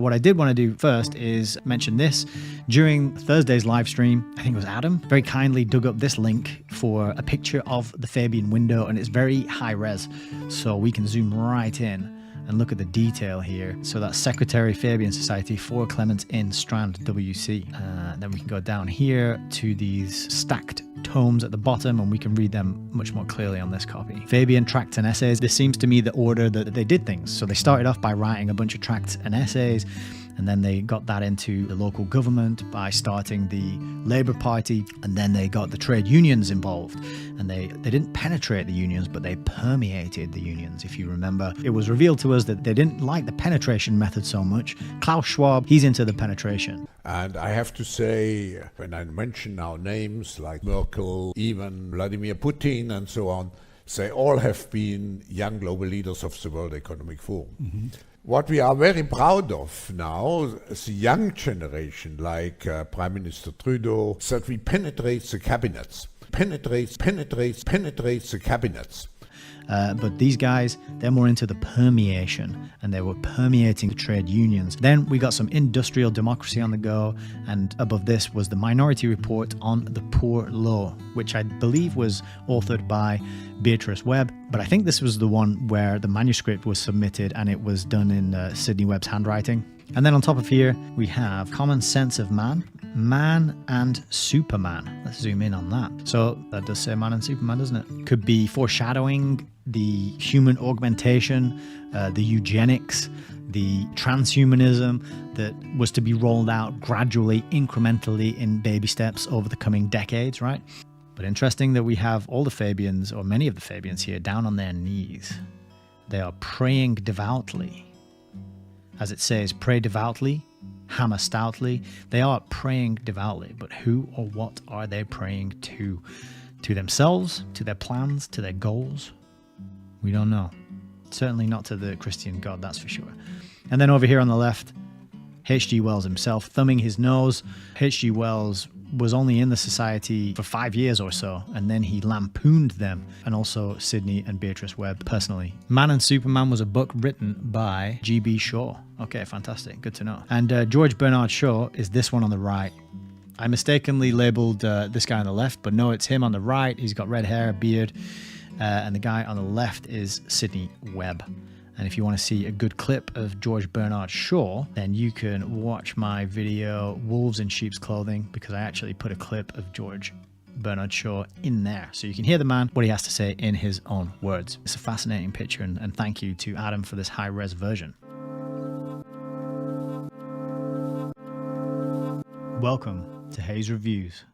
What I did want to do first is mention this. During Thursday's live stream, I think it was Adam, very kindly dug up this link for a picture of the Fabian window, and it's very high res, so we can zoom right in and look at the detail here. So that's Secretary Fabian Society, 4 Clements Inn, Strand, WC. Then we can go down here to these stacked tomes at the bottom, and we can read them much more clearly on this copy. Fabian Tracts and Essays. This seems to me the order that they did things. So they started off by writing a bunch of tracts and essays, and then they got that into the local government by starting the Labour Party, and then they got the trade unions involved. And they didn't penetrate the unions, but they permeated the unions. If you remember, it was revealed to us that they didn't like the penetration method so much. Klaus Schwab, he's into the penetration. And I have to say, when I mention now names like Merkel, even Vladimir Putin and so on, they all have been young global leaders of the World Economic Forum. Mm-hmm. What we are very proud of now, the young generation, like Prime Minister Trudeau, that we penetrate the cabinets. Penetrates the cabinets. But these guys, they're more into the permeation, and they were permeating the trade unions. Then we got some industrial democracy on the go, and above this was the Minority Report on the Poor Law, which I believe was authored by Beatrice Webb, but I think this was the one where the manuscript was submitted and it was done in Sydney Webb's handwriting. And then on top of here, we have Common Sense of Man, Man and Superman. Let's zoom in on that. So that does say Man and Superman, doesn't it? Could be foreshadowing the human augmentation, the eugenics, the transhumanism that was to be rolled out gradually, incrementally in baby steps over the coming decades, right? But interesting that we have all the Fabians, or many of the Fabians here, down on their knees. They are praying devoutly. As it says, pray devoutly, hammer stoutly. They are praying devoutly, but who or what are they praying to? To themselves, to their plans, to their goals? We don't know. Certainly not to the Christian God, that's for sure. And then over here on the left, H.G. Wells himself, thumbing his nose. H.G. Wells was only in the society for 5 years or so, and then he lampooned them, and also Sydney and Beatrice Webb personally. Man and Superman was a book written by G.B. Shaw. Okay, fantastic, good to know. And George Bernard Shaw is this one on the right. I mistakenly labeled this guy on the left, but no, it's him on the right. He's got red hair, beard, and the guy on the left is Sydney Webb. And if you want to see a good clip of George Bernard Shaw, then you can watch my video, Wolves in Sheep's Clothing, because I actually put a clip of George Bernard Shaw in there. So you can hear the man, what he has to say in his own words. It's a fascinating picture, and thank you to Adam for this high-res version. Welcome to Hayes Reviews.